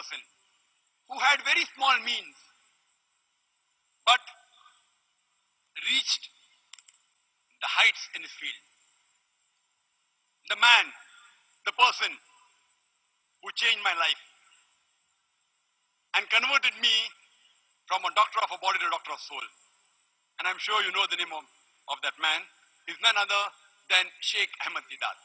person who had very small means but reached the heights in his field. The man, the person who changed my life and converted me from a doctor of a body to a doctor of soul. And I'm sure you know the name of that man. He's none other than Sheikh Ahmed Deedat.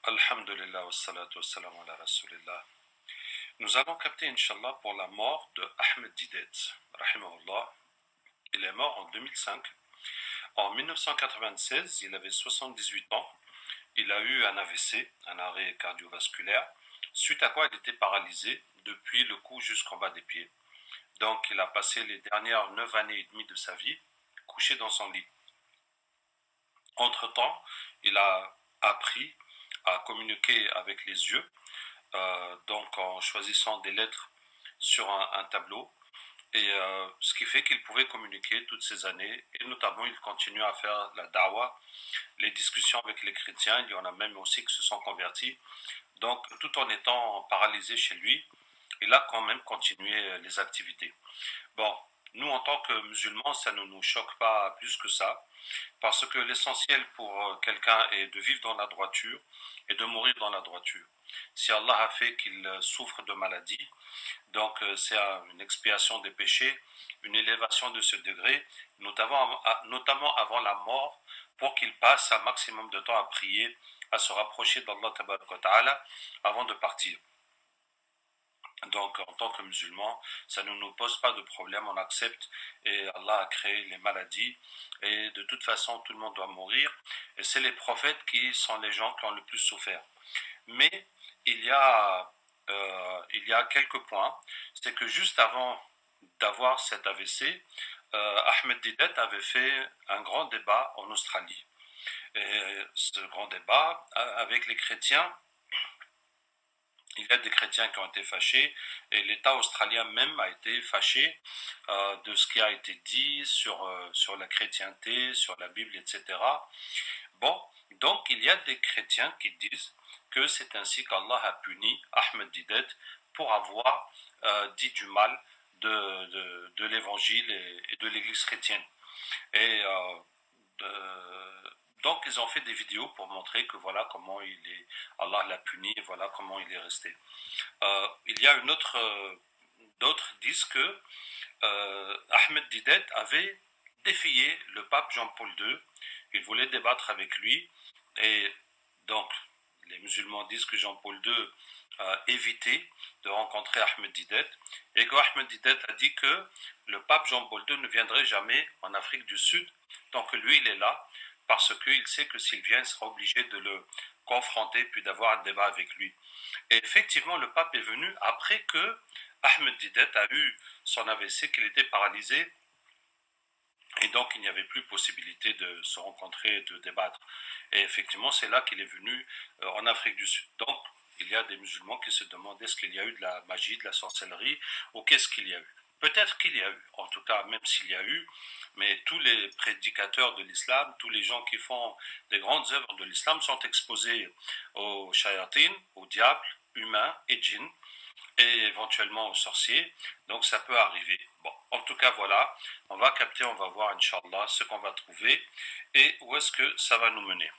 Alhamdulillah wa salatu wa salam ala rasulillah. Nous allons capter, Inch'Allah, pour la mort de Ahmed Deedat, rahimahullah. Il est mort en 2005. En 1996, il avait 78 ans. Il a eu un AVC, un arrêt cardiovasculaire, suite à quoi il était paralysé depuis le cou jusqu'en bas des pieds. Donc, il a passé les dernières 9 années et demie de sa vie couché dans son lit. Entre-temps, il a appris à communiquer avec les yeux, donc en choisissant des lettres sur un tableau, et ce qui fait qu'il pouvait communiquer toutes ces années, et notamment il continue à faire la da'wah, les discussions avec les chrétiens. Il y en a même aussi qui se sont convertis. Donc tout en étant paralysé chez lui, il a quand même continué les activités. Bon, nous en tant que musulmans, ça ne nous choque pas plus que ça, parce que l'essentiel pour quelqu'un est de vivre dans la droiture et de mourir dans la droiture. Si Allah a fait qu'il souffre de maladie, donc c'est une expiation des péchés, une élévation de ce degré, notamment avant la mort, pour qu'il passe un maximum de temps à prier, à se rapprocher d'Allah Tabaraka wa Ta'ala avant de partir. Donc en tant que musulmans, ça ne nous pose pas de problème, on accepte, et Allah a créé les maladies, et de toute façon tout le monde doit mourir, et c'est les prophètes qui sont les gens qui ont le plus souffert. Mais il y a quelques points, c'est que juste avant d'avoir cet AVC, Ahmed Deedat avait fait un grand débat en Australie. Et ce grand débat avec les chrétiens, il y a des chrétiens qui ont été fâchés, et l'État australien même a été fâché de ce qui a été dit sur la chrétienté, sur la Bible, etc. Bon, donc il y a des chrétiens qui disent que c'est ainsi qu'Allah a puni Ahmed Deedat pour avoir dit du mal de l'évangile et de l'église chrétienne. Et donc ils ont fait des vidéos pour montrer que voilà comment Allah l'a puni, et voilà comment il est resté. Il y a d'autres disent que Ahmed Deedat avait défié le pape Jean-Paul II. Il voulait débattre avec lui, et donc les musulmans disent que Jean-Paul II a évité de rencontrer Ahmed Deedat, et que Ahmed Deedat a dit que le pape Jean-Paul II ne viendrait jamais en Afrique du Sud tant que lui il est là, parce qu'il sait que s'il vient, il sera obligé de le confronter puis d'avoir un débat avec lui. Et effectivement, le pape est venu après que Ahmed Deedat a eu son AVC, qu'il était paralysé, et donc il n'y avait plus possibilité de se rencontrer et de débattre. Et effectivement, c'est là qu'il est venu en Afrique du Sud. Donc, il y a des musulmans qui se demandent est-ce qu'il y a eu de la magie, de la sorcellerie, ou qu'est-ce qu'il y a eu. Peut-être qu'il y a eu, en tout cas, même s'il y a eu, mais tous les prédicateurs de l'islam, tous les gens qui font des grandes œuvres de l'islam sont exposés aux shayatin, aux diables, humains et djinns, et éventuellement aux sorciers, donc ça peut arriver. Bon, en tout cas, voilà, on va capter, on va voir, Inch'Allah, ce qu'on va trouver, et où est-ce que ça va nous mener.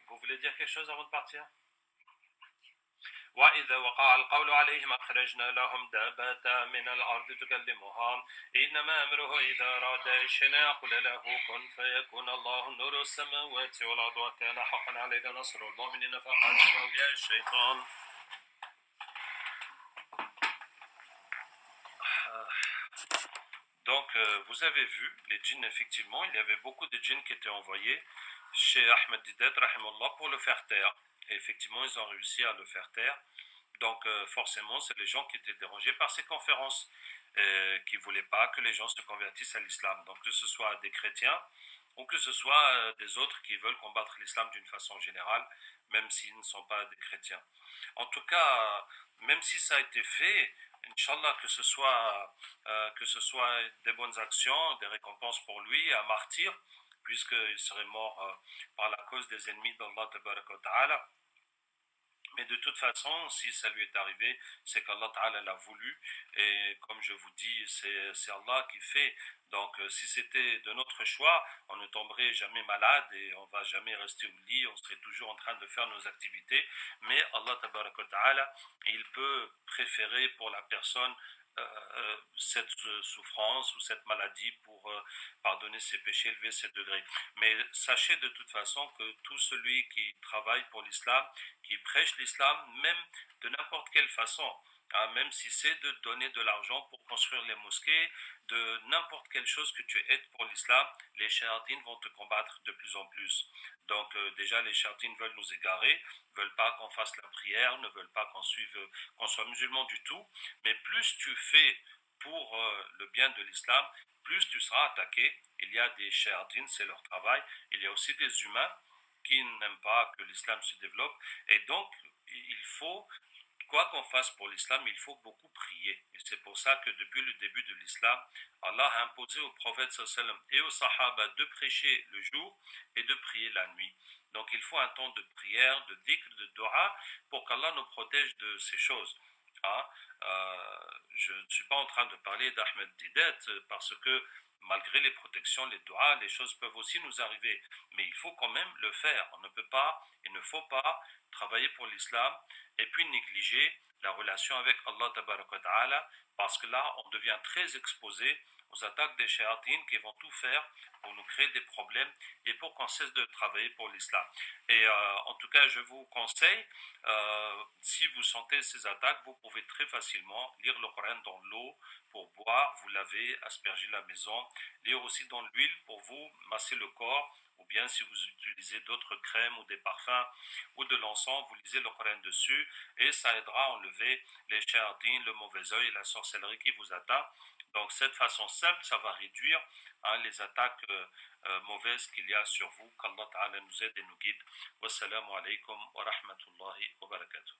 Vous voulez dire quelque chose avant de partir? وإذا وقع القول عليهم أخرجنا لهم دابة من الأرض تكلمهم إنما أمره إذا أراد شيئا يقول له كن فيكون الله نور السماوات والأرض وكان حقا علينا نصر المؤمنين فقاتلوا أولياء الشيطان. Donc vous avez vu les djinns, effectivement il y avait beaucoup de djinns qui étaient envoyés chez Ahmed Deedat rahimahullah pour le faire taire, et effectivement ils ont réussi à le faire taire. Donc forcément c'est les gens qui étaient dérangés par ces conférences, qui ne voulaient pas que les gens se convertissent à l'islam, donc que ce soit des chrétiens ou que ce soit des autres qui veulent combattre l'islam d'une façon générale, même s'ils ne sont pas des chrétiens. En tout cas, même si ça a été fait, Inch'Allah, que ce soit des bonnes actions, des récompenses pour lui, un martyr, puisqu'il serait mort par la cause des ennemis d'Allah Ta'ala. Mais de toute façon, si ça lui est arrivé, c'est qu'Allah Ta'ala l'a voulu. Et comme je vous dis, c'est Allah qui fait. Donc si c'était de notre choix, on ne tomberait jamais malade et on ne va jamais rester au lit, on serait toujours en train de faire nos activités. Mais Allah Ta'ala, il peut préférer pour la personne cette souffrance ou cette maladie pour pardonner ses péchés, élever ses degrés. Mais sachez de toute façon que tout celui qui travaille pour l'islam, qui prêche l'islam, même de n'importe quelle façon, hein, même si c'est de donner de l'argent pour construire les mosquées, de n'importe quelle chose que tu aides pour l'islam, les shayatines vont te combattre de plus en plus. Donc déjà les shayatines veulent nous égarer, veulent pas qu'on fasse la prière, ne veulent pas qu'on soit musulman du tout, mais plus tu fais pour le bien de l'islam, plus tu seras attaqué. Il y a des shayatines, c'est leur travail, il y a aussi des humains qui n'aiment pas que l'islam se développe. Et donc, il faut, quoi qu'on fasse pour l'islam, il faut beaucoup prier. Et c'est pour ça que depuis le début de l'islam, Allah a imposé au prophète sallam et aux sahaba de prêcher le jour et de prier la nuit. Donc il faut un temps de prière, de dhikr, de dua, pour qu'Allah nous protège de ces choses. Hein? Je ne suis pas en train de parler d'Ahmed Didet parce que malgré les protections, les doigts, les choses peuvent aussi nous arriver. Mais il faut quand même le faire. On ne peut pas, il ne faut pas travailler pour l'islam et puis négliger la relation avec Allah Ta'ala, parce que là, on devient très exposé aux attaques des shayatines qui vont tout faire pour nous créer des problèmes et pour qu'on cesse de travailler pour l'islam. Et en tout cas, je vous conseille, si vous sentez ces attaques, vous pouvez très facilement lire le Coran dans l'eau pour boire, vous laver, asperger la maison, lire aussi dans l'huile pour vous masser le corps, ou bien si vous utilisez d'autres crèmes ou des parfums ou de l'encens, vous lisez le Coran dessus et ça aidera à enlever les shayatines, le mauvais œil et la sorcellerie qui vous atteint. Donc cette façon simple, ça va réduire les attaques mauvaises qu'il y a sur vous. Qu'Allah Ta'ala nous aide et nous guide. Wassalamu alaikum wa rahmatullahi wa barakatuh.